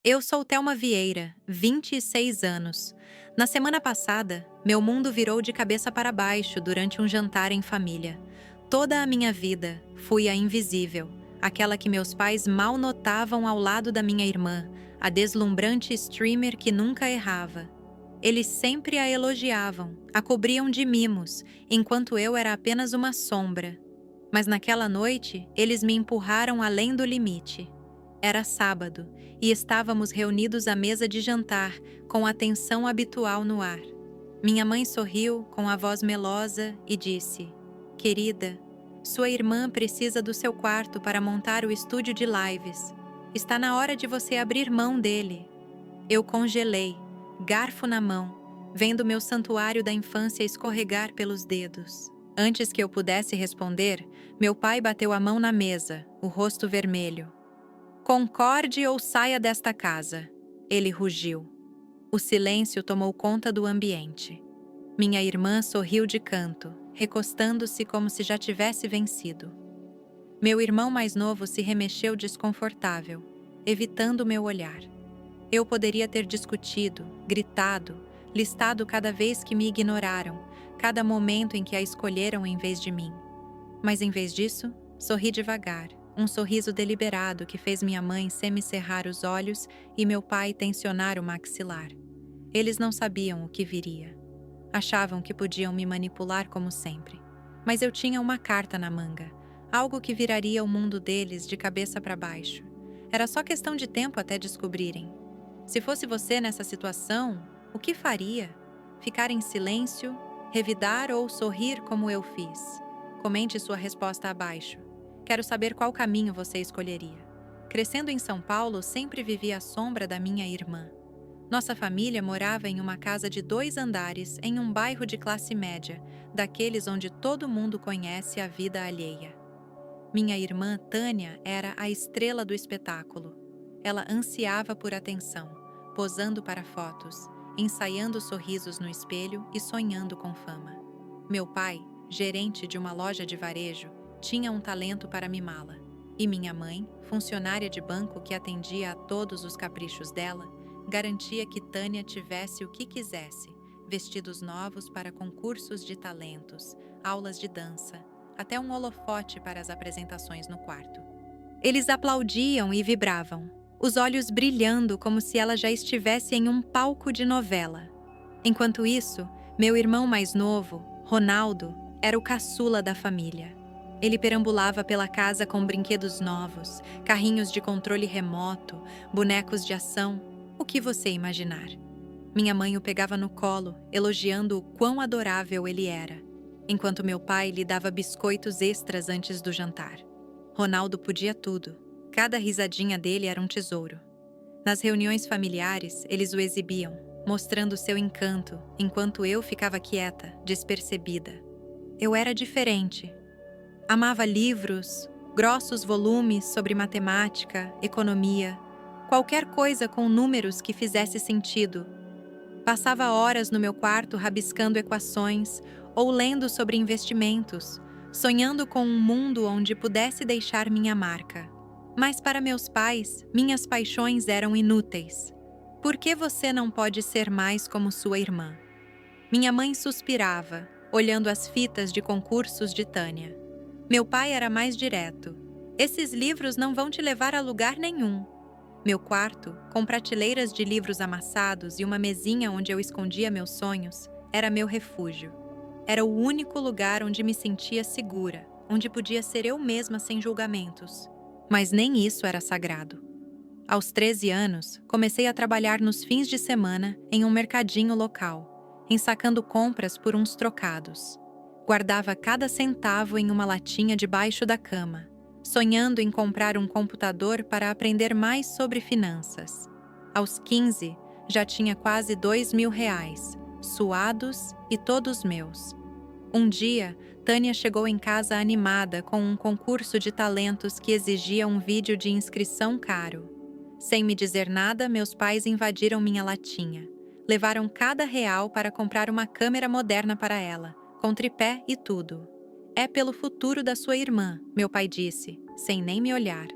Eu sou Thelma Vieira, 26 anos. Na semana passada, meu mundo virou de cabeça para baixo durante um jantar em família. Toda a minha vida, fui a invisível, aquela que meus pais mal notavam ao lado da minha irmã, a deslumbrante streamer que nunca errava. Eles sempre a elogiavam, a cobriam de mimos, enquanto eu era apenas uma sombra. Mas naquela noite, eles me empurraram além do limite. Era sábado e estávamos reunidos à mesa de jantar, com a tensão habitual no ar. Minha mãe sorriu com a voz melosa e disse: Querida, sua irmã precisa do seu quarto para montar o estúdio de lives. Está na hora de você abrir mão dele. Eu congelei, garfo na mão, vendo meu santuário da infância escorregar pelos dedos. Antes que eu pudesse responder, meu pai bateu a mão na mesa, o rosto vermelho. Concorde ou saia desta casa, ele rugiu. O silêncio tomou conta do ambiente. Minha irmã sorriu de canto, recostando-se como se já tivesse vencido. Meu irmão mais novo se remexeu desconfortável, evitando meu olhar. Eu poderia ter discutido, gritado, listado cada vez que me ignoraram, cada momento em que a escolheram em vez de mim. Mas em vez disso, sorri devagar, um sorriso deliberado que fez minha mãe semicerrar os olhos e meu pai tensionar o maxilar. Eles não sabiam o que viria. Achavam que podiam me manipular como sempre. Mas eu tinha uma carta na manga, algo que viraria o mundo deles de cabeça para baixo. Era só questão de tempo até descobrirem. Se fosse você nessa situação, o que faria? Ficar em silêncio, revidar ou sorrir como eu fiz? Comente sua resposta abaixo. Quero saber qual caminho você escolheria. Crescendo em São Paulo, sempre vivi à sombra da minha irmã. Nossa família morava em uma casa de 2 andares em um bairro de classe média, daqueles onde todo mundo conhece a vida alheia. Minha irmã Tânia era a estrela do espetáculo. Ela ansiava por atenção, posando para fotos, ensaiando sorrisos no espelho e sonhando com fama. Meu pai, gerente de uma loja de varejo, tinha um talento para mimá-la. E minha mãe, funcionária de banco que atendia a todos os caprichos dela, garantia que Tânia tivesse o que quisesse: vestidos novos para concursos de talentos, aulas de dança, até um holofote para as apresentações no quarto. Eles aplaudiam e vibravam, os olhos brilhando como se ela já estivesse em um palco de novela. Enquanto isso, meu irmão mais novo, Ronaldo, era o caçula da família. Ele perambulava pela casa com brinquedos novos, carrinhos de controle remoto, bonecos de ação, o que você imaginar. Minha mãe o pegava no colo, elogiando o quão adorável ele era, enquanto meu pai lhe dava biscoitos extras antes do jantar. Ronaldo podia tudo. Cada risadinha dele era um tesouro. Nas reuniões familiares, eles o exibiam, mostrando seu encanto, enquanto eu ficava quieta, despercebida. Eu era diferente. Amava livros, grossos volumes sobre matemática, economia, qualquer coisa com números que fizesse sentido. Passava horas no meu quarto rabiscando equações ou lendo sobre investimentos, sonhando com um mundo onde pudesse deixar minha marca. Mas para meus pais, minhas paixões eram inúteis. Por que você não pode ser mais como sua irmã? Minha mãe suspirava, olhando as fitas de concursos de Tânia. Meu pai era mais direto. Esses livros não vão te levar a lugar nenhum. Meu quarto, com prateleiras de livros amassados e uma mesinha onde eu escondia meus sonhos, era meu refúgio. Era o único lugar onde me sentia segura, onde podia ser eu mesma sem julgamentos. Mas nem isso era sagrado. Aos 13 anos, comecei a trabalhar nos fins de semana em um mercadinho local, ensacando compras por uns trocados. Guardava cada centavo em uma latinha debaixo da cama, sonhando em comprar um computador para aprender mais sobre finanças. Aos 15, já tinha quase R$ 2.000, suados e todos meus. Um dia, Tânia chegou em casa animada com um concurso de talentos que exigia um vídeo de inscrição caro. Sem me dizer nada, meus pais invadiram minha latinha. Levaram cada real para comprar uma câmera moderna para ela, com tripé e tudo. É pelo futuro da sua irmã, meu pai disse, sem nem me olhar.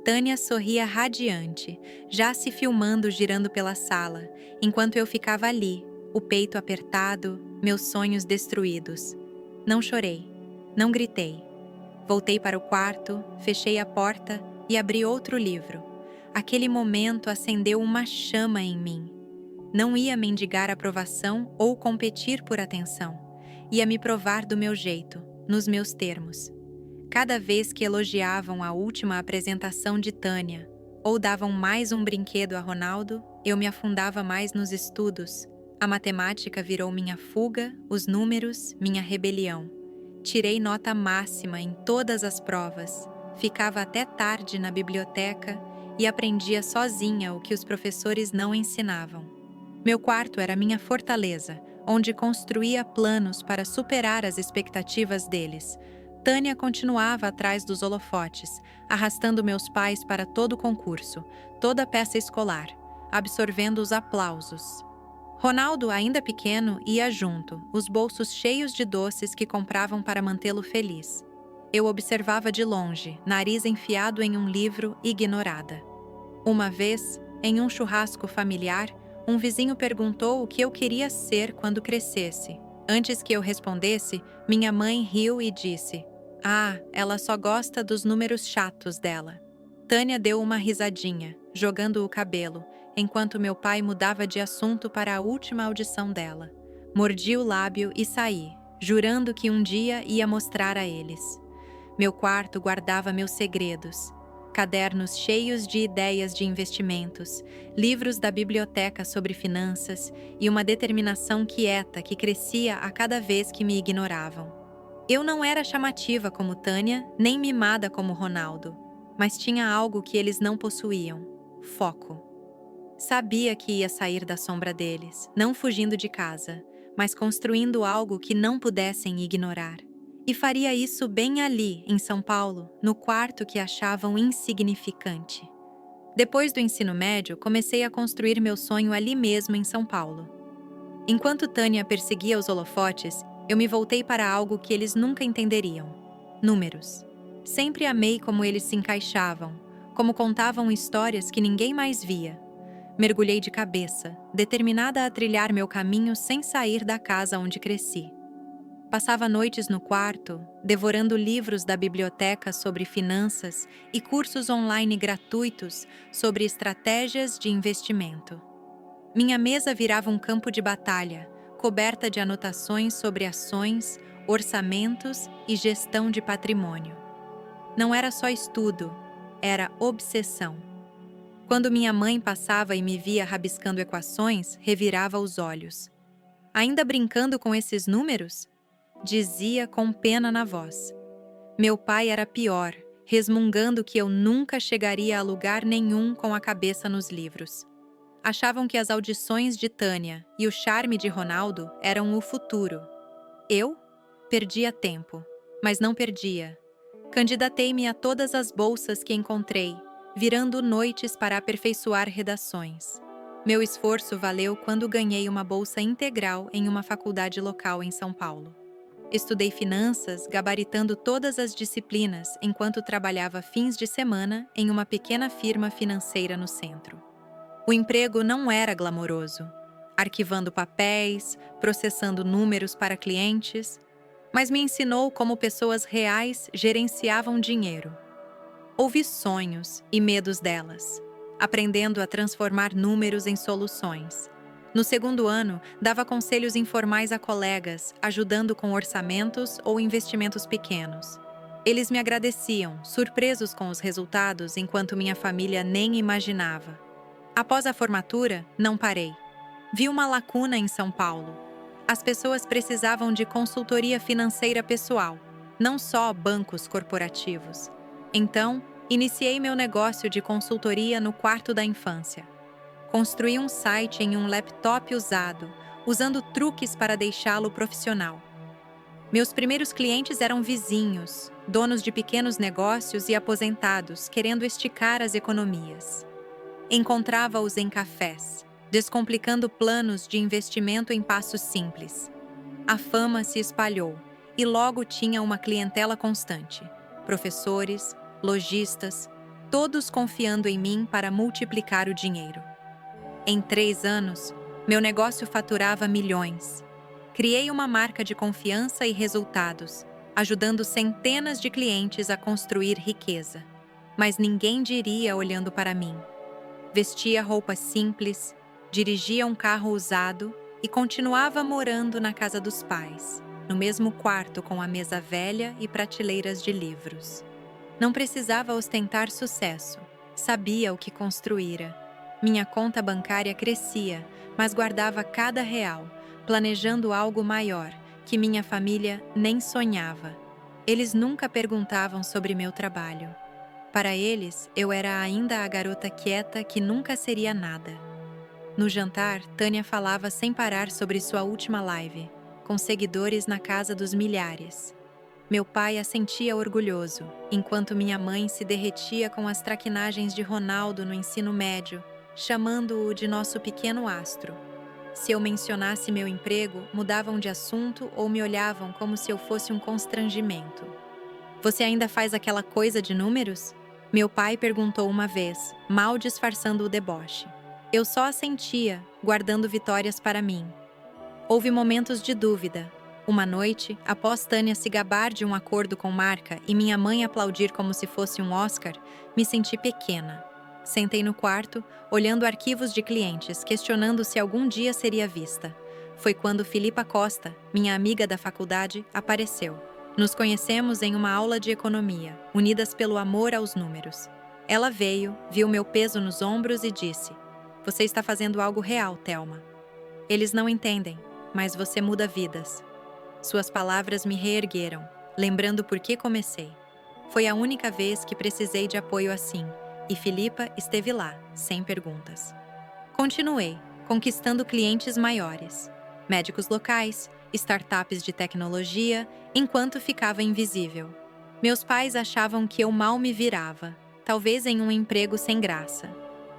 Tânia sorria radiante, já se filmando girando pela sala, enquanto eu ficava ali, o peito apertado, meus sonhos destruídos. Não chorei, não gritei. Voltei para o quarto, fechei a porta e abri outro livro. Aquele momento acendeu uma chama em mim. Não ia mendigar aprovação ou competir por atenção. Ia me provar do meu jeito, nos meus termos. Cada vez que elogiavam a última apresentação de Tânia ou davam mais um brinquedo a Ronaldo, eu me afundava mais nos estudos. A matemática virou minha fuga, os números, minha rebelião. Tirei nota máxima em todas as provas, ficava até tarde na biblioteca e aprendia sozinha o que os professores não ensinavam. Meu quarto era minha fortaleza, onde construía planos para superar as expectativas deles. Tânia continuava atrás dos holofotes, arrastando meus pais para todo o concurso, toda peça escolar, absorvendo os aplausos. Ronaldo, ainda pequeno, ia junto, os bolsos cheios de doces que compravam para mantê-lo feliz. Eu observava de longe, nariz enfiado em um livro, ignorada. Uma vez, em um churrasco familiar, um vizinho perguntou o que eu queria ser quando crescesse. Antes que eu respondesse, minha mãe riu e disse: "Ah, ela só gosta dos números chatos dela." Tânia deu uma risadinha, jogando o cabelo, enquanto meu pai mudava de assunto para a última audição dela. Mordi o lábio e saí, jurando que um dia ia mostrar a eles. Meu quarto guardava meus segredos. Cadernos cheios de ideias de investimentos, livros da biblioteca sobre finanças e uma determinação quieta que crescia a cada vez que me ignoravam. Eu não era chamativa como Tânia, nem mimada como Ronaldo, mas tinha algo que eles não possuíam: foco. Sabia que ia sair da sombra deles, não fugindo de casa, mas construindo algo que não pudessem ignorar. E faria isso bem ali, em São Paulo, no quarto que achavam insignificante. Depois do ensino médio, comecei a construir meu sonho ali mesmo em São Paulo. Enquanto Tânia perseguia os holofotes, eu me voltei para algo que eles nunca entenderiam: números. Sempre amei como eles se encaixavam, como contavam histórias que ninguém mais via. Mergulhei de cabeça, determinada a trilhar meu caminho sem sair da casa onde cresci. Passava noites no quarto, devorando livros da biblioteca sobre finanças e cursos online gratuitos sobre estratégias de investimento. Minha mesa virava um campo de batalha, coberta de anotações sobre ações, orçamentos e gestão de patrimônio. Não era só estudo, era obsessão. Quando minha mãe passava e me via rabiscando equações, revirava os olhos. "Ainda brincando com esses números?" dizia com pena na voz. Meu pai era pior, resmungando que eu nunca chegaria a lugar nenhum com a cabeça nos livros. Achavam que as audições de Tânia e o charme de Ronaldo eram o futuro. Eu? Perdia tempo, mas não perdia. Candidatei-me a todas as bolsas que encontrei, virando noites para aperfeiçoar redações. Meu esforço valeu quando ganhei uma bolsa integral em uma faculdade local em São Paulo. Estudei finanças, gabaritando todas as disciplinas enquanto trabalhava fins de semana em uma pequena firma financeira no centro. O emprego não era glamouroso, arquivando papéis, processando números para clientes, mas me ensinou como pessoas reais gerenciavam dinheiro. Ouvi sonhos e medos delas, aprendendo a transformar números em soluções. No segundo ano, dava conselhos informais a colegas, ajudando com orçamentos ou investimentos pequenos. Eles me agradeciam, surpresos com os resultados, enquanto minha família nem imaginava. Após a formatura, não parei. Vi uma lacuna em São Paulo. As pessoas precisavam de consultoria financeira pessoal, não só bancos corporativos. Então, iniciei meu negócio de consultoria no quarto da infância. Construí um site em um laptop usado, usando truques para deixá-lo profissional. Meus primeiros clientes eram vizinhos, donos de pequenos negócios e aposentados querendo esticar as economias. Encontrava-os em cafés, descomplicando planos de investimento em passos simples. A fama se espalhou e logo tinha uma clientela constante: professores, lojistas, todos confiando em mim para multiplicar o dinheiro. Em 3 anos, meu negócio faturava milhões. Criei uma marca de confiança e resultados, ajudando centenas de clientes a construir riqueza. Mas ninguém diria olhando para mim. Vestia roupas simples, dirigia um carro usado e continuava morando na casa dos pais, no mesmo quarto com a mesa velha e prateleiras de livros. Não precisava ostentar sucesso, sabia o que construíra. Minha conta bancária crescia, mas guardava cada real, planejando algo maior, que minha família nem sonhava. Eles nunca perguntavam sobre meu trabalho. Para eles, eu era ainda a garota quieta que nunca seria nada. No jantar, Tânia falava sem parar sobre sua última live, com seguidores na casa dos milhares. Meu pai assentia orgulhoso, enquanto minha mãe se derretia com as traquinagens de Ronaldo no ensino médio, chamando-o de nosso pequeno astro. Se eu mencionasse meu emprego, mudavam de assunto ou me olhavam como se eu fosse um constrangimento. "Você ainda faz aquela coisa de números?" Meu pai perguntou uma vez, mal disfarçando o deboche. Eu só assentia, guardando vitórias para mim. Houve momentos de dúvida. Uma noite, após Tânia se gabar de um acordo com marca e minha mãe aplaudir como se fosse um Oscar, me senti pequena. Sentei no quarto, olhando arquivos de clientes, questionando se algum dia seria vista. Foi quando Filipa Costa, minha amiga da faculdade, apareceu. Nos conhecemos em uma aula de economia, unidas pelo amor aos números. Ela veio, viu meu peso nos ombros e disse: "Você está fazendo algo real, Thelma. Eles não entendem, mas você muda vidas." Suas palavras me reergueram, lembrando por que comecei. Foi a única vez que precisei de apoio assim, e Filipa esteve lá, sem perguntas. Continuei, conquistando clientes maiores, médicos locais, startups de tecnologia, enquanto ficava invisível. Meus pais achavam que eu mal me virava, talvez em um emprego sem graça.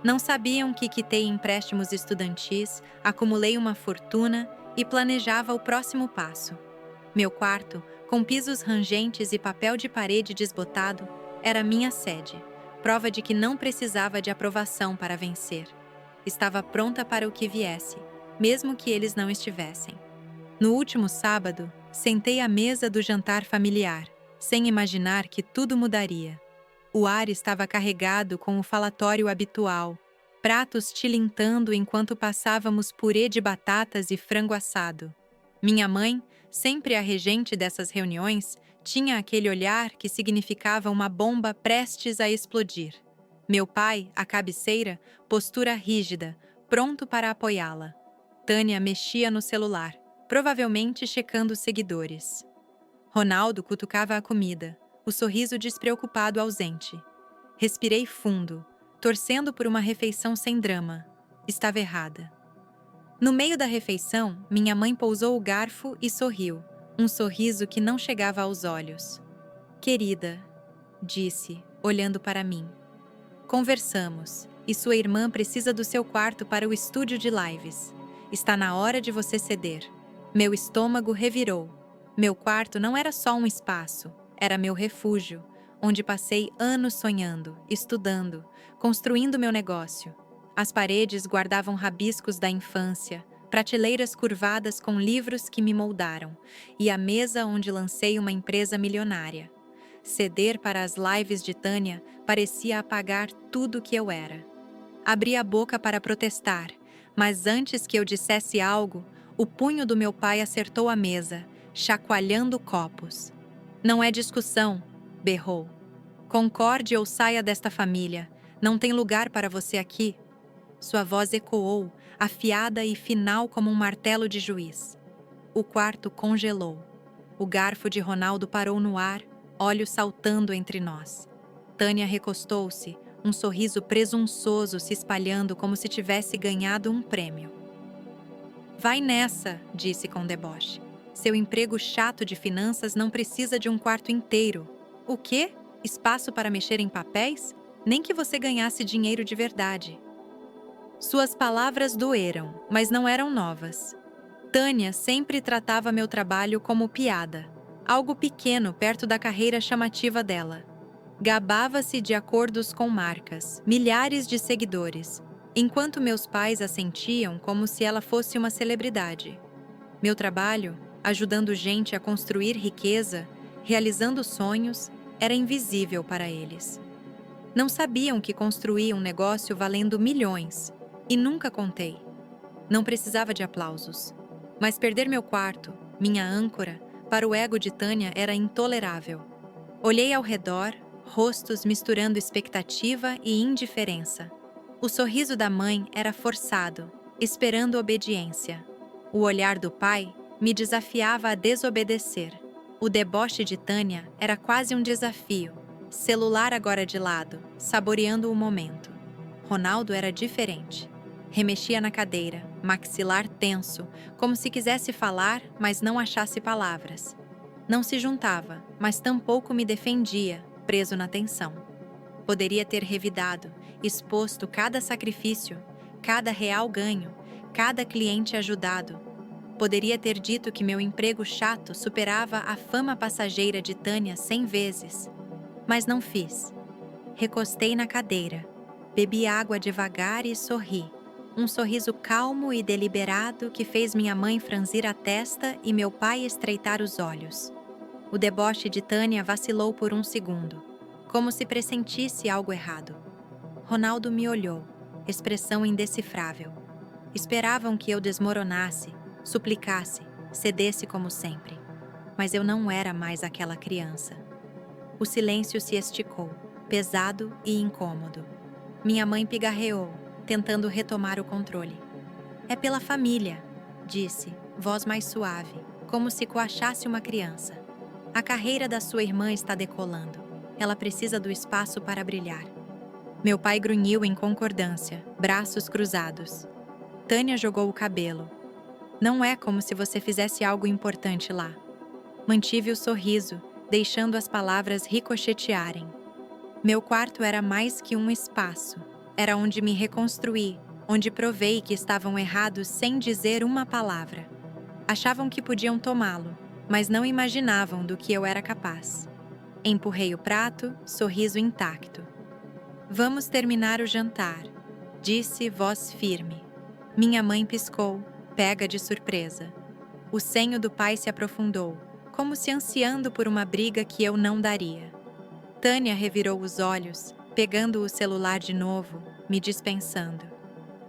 Não sabiam que quitei empréstimos estudantis, acumulei uma fortuna e planejava o próximo passo. Meu quarto, com pisos rangentes e papel de parede desbotado, era minha sede, prova de que não precisava de aprovação para vencer. Estava pronta para o que viesse, mesmo que eles não estivessem. No último sábado, sentei à mesa do jantar familiar, sem imaginar que tudo mudaria. O ar estava carregado com o falatório habitual, pratos tilintando enquanto passávamos purê de batatas e frango assado. Minha mãe, sempre a regente dessas reuniões, tinha aquele olhar que significava uma bomba prestes a explodir. Meu pai, à cabeceira, postura rígida, pronto para apoiá-la. Tânia mexia no celular, provavelmente checando os seguidores. Ronaldo cutucava a comida, o sorriso despreocupado ausente. Respirei fundo, torcendo por uma refeição sem drama. Estava errada. No meio da refeição, minha mãe pousou o garfo e sorriu, um sorriso que não chegava aos olhos. "Querida", disse, olhando para mim. "Conversamos, e sua irmã precisa do seu quarto para o estúdio de lives. Está na hora de você ceder." Meu estômago revirou. Meu quarto não era só um espaço, era meu refúgio, onde passei anos sonhando, estudando, construindo meu negócio. As paredes guardavam rabiscos da infância, prateleiras curvadas com livros que me moldaram, e a mesa onde lancei uma empresa milionária. Ceder para as lives de Tânia parecia apagar tudo que eu era. Abri a boca para protestar, mas antes que eu dissesse algo, o punho do meu pai acertou a mesa, chacoalhando copos. "Não é discussão", berrou. "Concorde ou saia desta família. Não tem lugar para você aqui." Sua voz ecoou, afiada e final como um martelo de juiz. O quarto congelou. O garfo de Ronaldo parou no ar, olhos saltando entre nós. Tânia recostou-se, um sorriso presunçoso se espalhando como se tivesse ganhado um prêmio. "Vai nessa", disse com deboche. "Seu emprego chato de finanças não precisa de um quarto inteiro." "O quê? Espaço para mexer em papéis? Nem que você ganhasse dinheiro de verdade." Suas palavras doeram, mas não eram novas. Tânia sempre tratava meu trabalho como piada, algo pequeno perto da carreira chamativa dela. Gabava-se de acordos com marcas, milhares de seguidores, enquanto meus pais a sentiam como se ela fosse uma celebridade. Meu trabalho, ajudando gente a construir riqueza, realizando sonhos, era invisível para eles. Não sabiam que construía um negócio valendo milhões, e nunca contei. Não precisava de aplausos. Mas perder meu quarto, minha âncora, para o ego de Tânia era intolerável. Olhei ao redor, rostos misturando expectativa e indiferença. O sorriso da mãe era forçado, esperando obediência. O olhar do pai me desafiava a desobedecer. O deboche de Tânia era quase um desafio. Celular agora de lado, saboreando o momento. Ronaldo era diferente. Remexia na cadeira, maxilar tenso, como se quisesse falar, mas não achasse palavras. Não se juntava, mas tampouco me defendia, preso na tensão. Poderia ter revidado, exposto cada sacrifício, cada real ganho, cada cliente ajudado. Poderia ter dito que meu emprego chato superava a fama passageira de Tânia 100 vezes. Mas não fiz. Recostei na cadeira, bebi água devagar e sorri. Um sorriso calmo e deliberado que fez minha mãe franzir a testa e meu pai estreitar os olhos. O deboche de Tânia vacilou por um segundo, como se pressentisse algo errado. Ronaldo me olhou, expressão indecifrável. Esperavam que eu desmoronasse, suplicasse, cedesse como sempre. Mas eu não era mais aquela criança. O silêncio se esticou, pesado e incômodo. Minha mãe pigarreou, tentando retomar o controle. É pela família, disse, voz mais suave, como se coachasse uma criança. A carreira da sua irmã está decolando. Ela precisa do espaço para brilhar. Meu pai grunhiu em concordância, braços cruzados. Tânia jogou o cabelo. Não é como se você fizesse algo importante lá. Mantive o sorriso, deixando as palavras ricochetearem. Meu quarto era mais que um espaço. Era onde me reconstruí, onde provei que estavam errados sem dizer uma palavra. Achavam que podiam tomá-lo, mas não imaginavam do que eu era capaz. Empurrei o prato, sorriso intacto. Vamos terminar o jantar, disse voz firme. Minha mãe piscou, pega de surpresa. O senho do pai se aprofundou, como se ansiando por uma briga que eu não daria. Tânia revirou os olhos, pegando o celular de novo, me dispensando.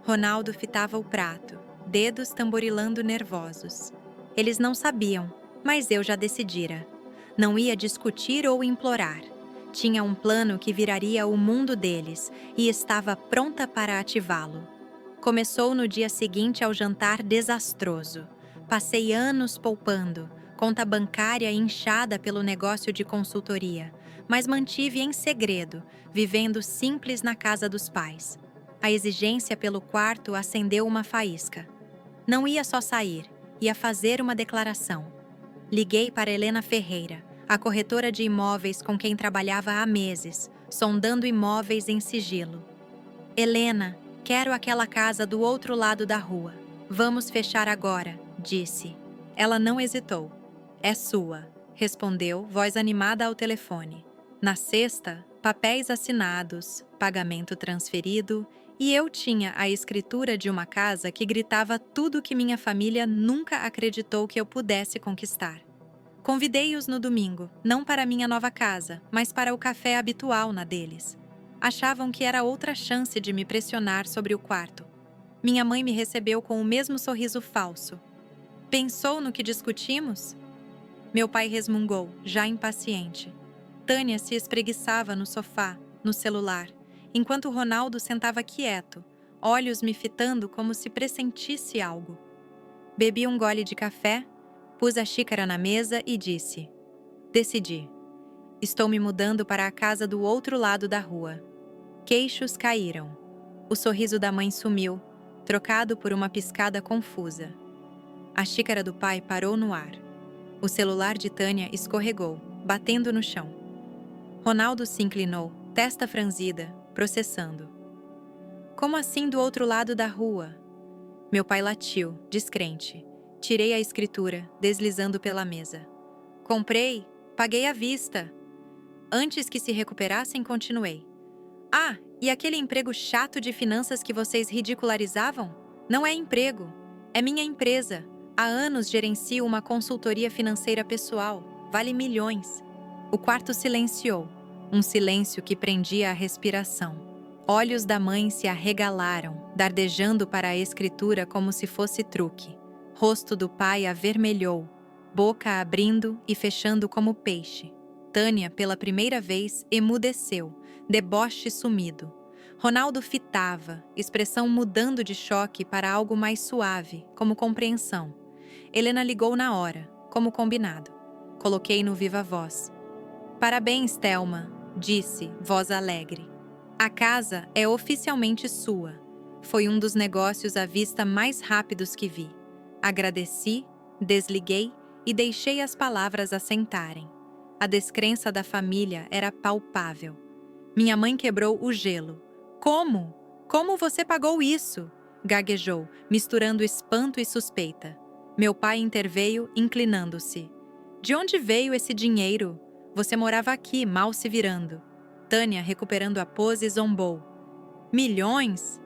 Ronaldo fitava o prato, dedos tamborilando nervosos. Eles não sabiam, mas eu já decidira. Não ia discutir ou implorar. Tinha um plano que viraria o mundo deles e estava pronta para ativá-lo. Começou no dia seguinte ao jantar desastroso. Passei anos poupando, conta bancária inchada pelo negócio de consultoria, mas mantive em segredo, vivendo simples na casa dos pais. A exigência pelo quarto acendeu uma faísca. Não ia só sair, ia fazer uma declaração. Liguei para Helena Ferreira, a corretora de imóveis com quem trabalhava há meses, sondando imóveis em sigilo. Helena, quero aquela casa do outro lado da rua. Vamos fechar agora, disse. Ela não hesitou. É sua, respondeu, voz animada ao telefone. Na sexta, papéis assinados, pagamento transferido, e eu tinha a escritura de uma casa que gritava tudo que minha família nunca acreditou que eu pudesse conquistar. Convidei-os no domingo, não para minha nova casa, mas para o café habitual na deles. Achavam que era outra chance de me pressionar sobre o quarto. Minha mãe me recebeu com o mesmo sorriso falso. Pensou no que discutimos? Meu pai resmungou, já impaciente. Tânia se espreguiçava no sofá, no celular, enquanto Ronaldo sentava quieto, olhos me fitando como se pressentisse algo. Bebi um gole de café, pus a xícara na mesa e disse: decidi. Estou me mudando para a casa do outro lado da rua. Queixos caíram. O sorriso da mãe sumiu, trocado por uma piscada confusa. A xícara do pai parou no ar. O celular de Tânia escorregou, batendo no chão. Ronaldo se inclinou, testa franzida, processando. Como assim do outro lado da rua? Meu pai latiu, descrente. Tirei a escritura, deslizando pela mesa. Comprei, paguei à vista. Antes que se recuperassem, continuei. Ah, e aquele emprego chato de finanças que vocês ridicularizavam? Não é emprego, é minha empresa. Há anos gerencio uma consultoria financeira pessoal. Vale milhões. O quarto silenciou, um silêncio que prendia a respiração. Olhos da mãe se arregalaram, dardejando para a escritura como se fosse truque. Rosto do pai avermelhou, boca abrindo e fechando como peixe. Tânia, pela primeira vez, emudeceu, deboche sumido. Ronaldo fitava, expressão mudando de choque para algo mais suave, como compreensão. Helena ligou na hora, como combinado. Coloquei no viva voz. Parabéns, Thelma, disse, voz alegre. A casa é oficialmente sua. Foi um dos negócios à vista mais rápidos que vi. Agradeci, desliguei e deixei as palavras assentarem. A descrença da família era palpável. Minha mãe quebrou o gelo. Como? Como você pagou isso? Gaguejou, misturando espanto e suspeita. Meu pai interveio, inclinando-se. De onde veio esse dinheiro? Você morava aqui, mal se virando. Tânia, recuperando a pose, zombou. Milhões?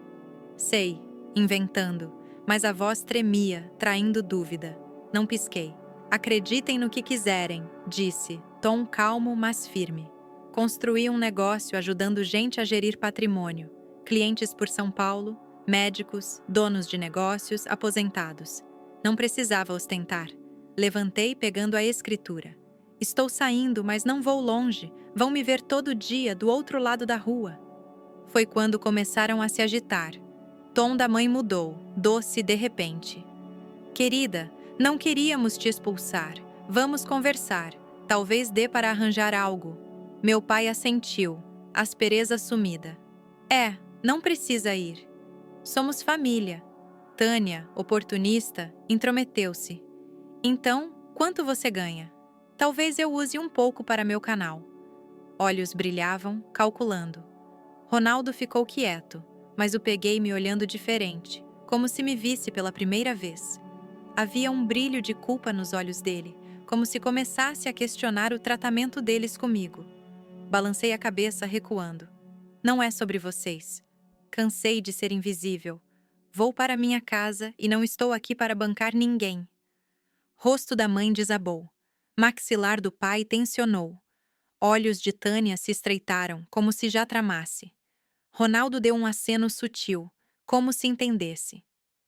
Sei, inventando, mas a voz tremia, traindo dúvida. Não pisquei. Acreditem no que quiserem, disse, tom calmo, mas firme. Construí um negócio ajudando gente a gerir patrimônio. Clientes por São Paulo, médicos, donos de negócios, aposentados. Não precisava ostentar. Levantei pegando a escritura. Estou saindo, mas não vou longe. Vão me ver todo dia do outro lado da rua. Foi quando começaram a se agitar. Tom da mãe mudou, doce de repente. Querida, não queríamos te expulsar. Vamos conversar. Talvez dê para arranjar algo. Meu pai assentiu, aspereza sumida. Não precisa ir. Somos família. Tânia, oportunista, intrometeu-se. Então, quanto você ganha? Talvez eu use um pouco para meu canal. Olhos brilhavam, calculando. Ronaldo ficou quieto, mas o peguei me olhando diferente, como se me visse pela primeira vez. Havia um brilho de culpa nos olhos dele, como se começasse a questionar o tratamento deles comigo. Balancei a cabeça, recuando. Não é sobre vocês. Cansei de ser invisível. Vou para minha casa e não estou aqui para bancar ninguém. Rosto da mãe desabou. Maxilar do pai tensionou. Olhos de Tânia se estreitaram, como se já tramasse. Ronaldo deu um aceno sutil, como se entendesse.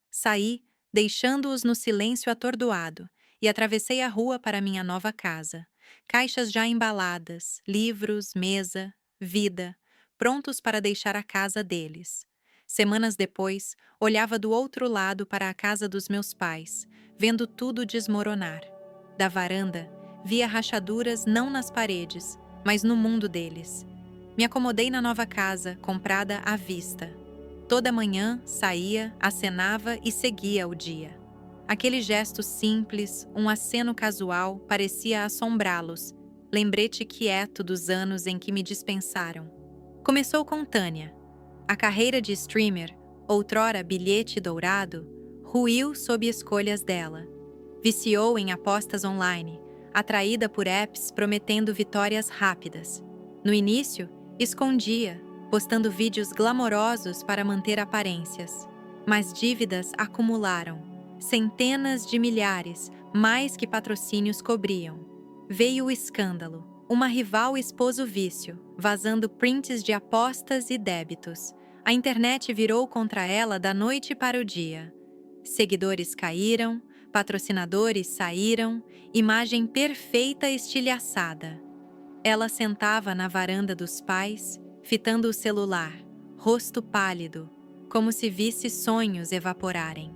Saí, deixando-os no silêncio atordoado, e atravessei a rua para minha nova casa. Caixas já embaladas, livros, mesa, vida, prontos para deixar a casa deles. Semanas depois, olhava do outro lado para a casa dos meus pais, vendo tudo desmoronar. Da varanda, via rachaduras não nas paredes, mas no mundo deles. Me acomodei na nova casa, comprada à vista. Toda manhã, saía, acenava e seguia o dia. Aquele gesto simples, um aceno casual, parecia assombrá-los, lembrete quieto dos anos em que me dispensaram. Começou com Tânia. A carreira de streamer, outrora bilhete dourado, ruiu sob escolhas dela. Viciou em apostas online, atraída por apps prometendo vitórias rápidas. No início, escondia, postando vídeos glamourosos para manter aparências. Mas dívidas acumularam. Centenas de milhares, mais que patrocínios cobriam. Veio o escândalo. Uma rival expôs o vício, vazando prints de apostas e débitos. A internet virou contra ela da noite para o dia. Seguidores caíram, patrocinadores saíram, imagem perfeita estilhaçada. Ela sentava na varanda dos pais, fitando o celular, rosto pálido, como se visse sonhos evaporarem.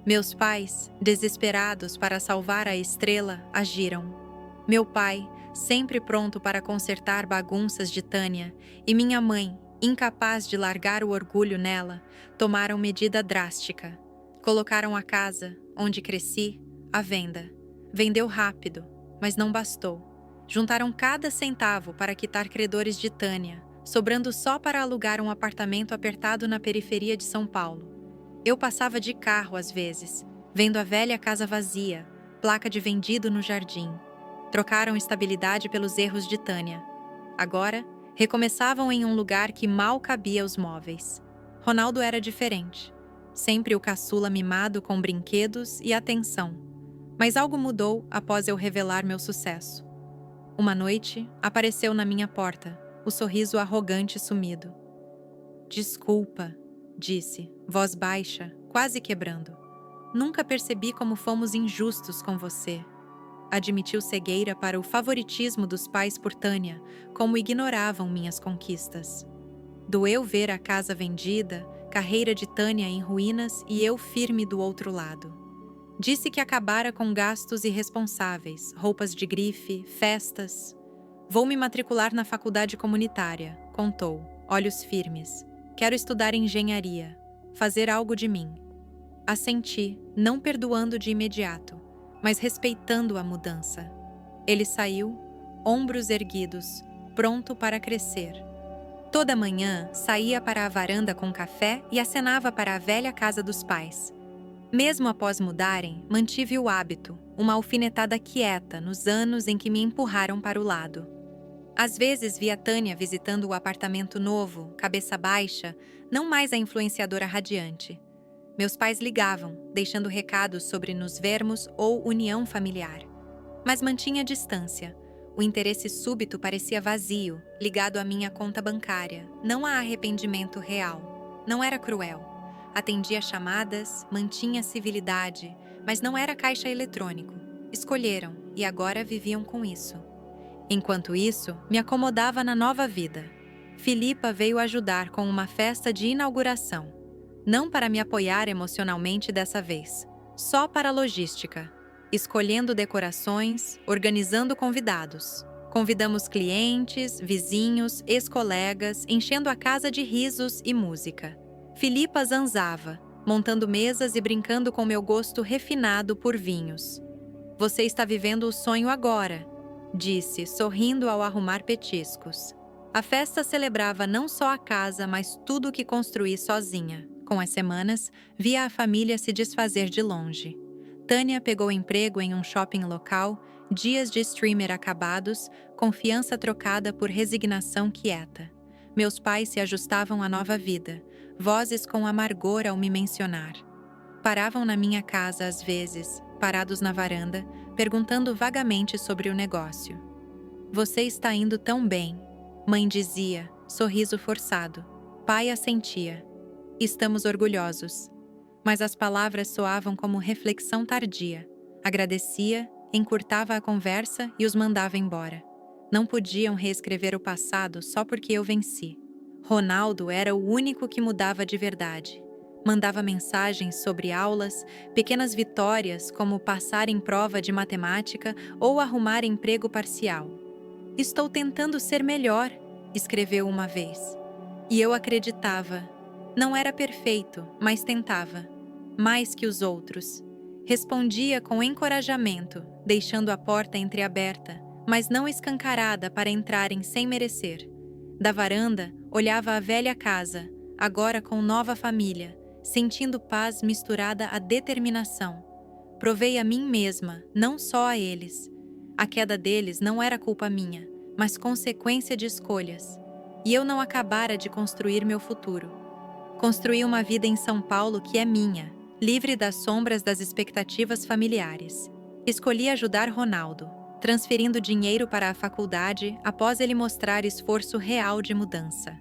Meus pais, desesperados para salvar a estrela, agiram. Meu pai, sempre pronto para consertar bagunças de Tânia, e minha mãe, incapaz de largar o orgulho nela, tomaram medida drástica. Colocaram a casa, onde cresci, à venda. Vendeu rápido, mas não bastou. Juntaram cada centavo para quitar credores de Tânia, sobrando só para alugar um apartamento apertado na periferia de São Paulo. Eu passava de carro às vezes, vendo a velha casa vazia, placa de vendido no jardim. Trocaram estabilidade pelos erros de Tânia. Agora, recomeçavam em um lugar que mal cabia aos móveis. Ronaldo era diferente. Sempre o caçula mimado com brinquedos e atenção. Mas algo mudou após eu revelar meu sucesso. Uma noite, apareceu na minha porta, o sorriso arrogante sumido. Desculpa, disse, voz baixa, quase quebrando. Nunca percebi como fomos injustos com você. Admitiu cegueira para o favoritismo dos pais por Tânia, como ignoravam minhas conquistas. Doeu ver a casa vendida, carreira de Tânia em ruínas e eu firme do outro lado. Disse que acabara com gastos irresponsáveis, roupas de grife, festas. Vou me matricular na faculdade comunitária, contou, olhos firmes. Quero estudar engenharia, fazer algo de mim. Assenti, não perdoando de imediato, mas respeitando a mudança. Ele saiu, ombros erguidos, pronto para crescer. Toda manhã, saía para a varanda com café e acenava para a velha casa dos pais. Mesmo após mudarem, mantive o hábito, uma alfinetada quieta nos anos em que me empurraram para o lado. Às vezes via Tânia visitando o apartamento novo, cabeça baixa, não mais a influenciadora radiante. Meus pais ligavam, deixando recados sobre nos vermos ou união familiar. Mas mantinha distância. O interesse súbito parecia vazio, ligado à minha conta bancária, não a arrependimento real. Não era cruel. Atendia chamadas, mantinha civilidade, mas não era caixa eletrônico. Escolheram e agora viviam com isso. Enquanto isso, me acomodava na nova vida. Filipa veio ajudar com uma festa de inauguração. Não para me apoiar emocionalmente dessa vez, só para a logística. Escolhendo decorações, organizando convidados. Convidamos clientes, vizinhos, ex-colegas, enchendo a casa de risos e música. Filipa zanzava, montando mesas e brincando com meu gosto refinado por vinhos. Você está vivendo o sonho agora, disse, sorrindo ao arrumar petiscos. A festa celebrava não só a casa, mas tudo o que construí sozinha. Com as semanas, via a família se desfazer de longe. Tânia pegou emprego em um shopping local, dias de streamer acabados, confiança trocada por resignação quieta. Meus pais se ajustavam à nova vida, vozes com amargor ao me mencionar. Paravam na minha casa às vezes, parados na varanda, perguntando vagamente sobre o negócio. Você está indo tão bem, mãe dizia, sorriso forçado. Pai assentia. Estamos orgulhosos. Mas as palavras soavam como reflexão tardia. Agradecia, encurtava a conversa e os mandava embora. Não podiam reescrever o passado só porque eu venci. Ronaldo era o único que mudava de verdade. Mandava mensagens sobre aulas, pequenas vitórias como passar em prova de matemática ou arrumar emprego parcial. Estou tentando ser melhor, escreveu uma vez. E eu acreditava. Não era perfeito, mas tentava. Mais que os outros. Respondia com encorajamento, deixando a porta entreaberta, mas não escancarada para entrarem sem merecer. Da varanda, olhava a velha casa, agora com nova família, sentindo paz misturada à determinação. Provei a mim mesma, não só a eles. A queda deles não era culpa minha, mas consequência de escolhas. E eu não acabara de construir meu futuro. Construí uma vida em São Paulo que é minha, livre das sombras das expectativas familiares. Escolhi ajudar Ronaldo, transferindo dinheiro para a faculdade após ele mostrar esforço real de mudança.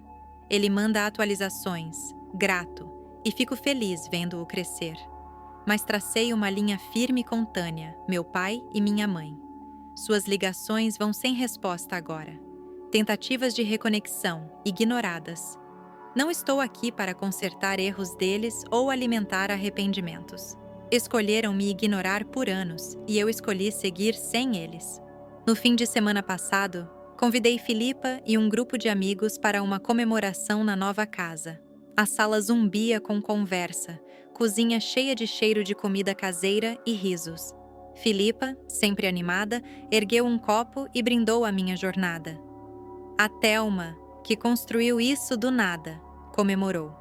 Ele manda atualizações, grato, e fico feliz vendo-o crescer. Mas tracei uma linha firme com Tânia, meu pai e minha mãe. Suas ligações vão sem resposta agora. Tentativas de reconexão, ignoradas. Não estou aqui para consertar erros deles ou alimentar arrependimentos. Escolheram me ignorar por anos e eu escolhi seguir sem eles. No fim de semana passado, convidei Filipa e um grupo de amigos para uma comemoração na nova casa. A sala zumbia com conversa, cozinha cheia de cheiro de comida caseira e risos. Filipa, sempre animada, ergueu um copo e brindou a minha jornada. A Thelma, que construiu isso do nada, comemorou.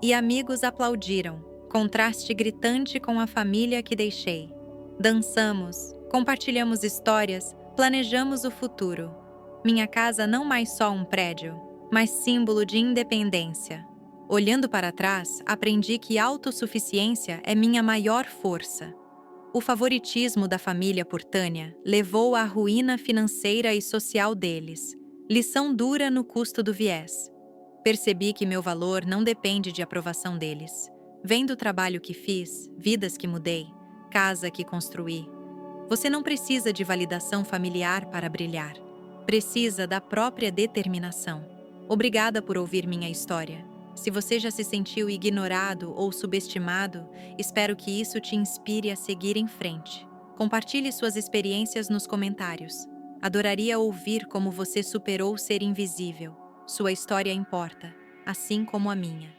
E amigos aplaudiram, contraste gritante com a família que deixei. Dançamos, compartilhamos histórias, planejamos o futuro. Minha casa não mais só um prédio, mas símbolo de independência. Olhando para trás, aprendi que autossuficiência é minha maior força. O favoritismo da família por Tânia levou à ruína financeira e social deles. Lição dura no custo do viés. Percebi que meu valor não depende de aprovação deles. Vem do trabalho que fiz, vidas que mudei, casa que construí. Você não precisa de validação familiar para brilhar. Precisa da própria determinação. Obrigada por ouvir minha história. Se você já se sentiu ignorado ou subestimado, espero que isso te inspire a seguir em frente. Compartilhe suas experiências nos comentários. Adoraria ouvir como você superou ser invisível. Sua história importa, assim como a minha.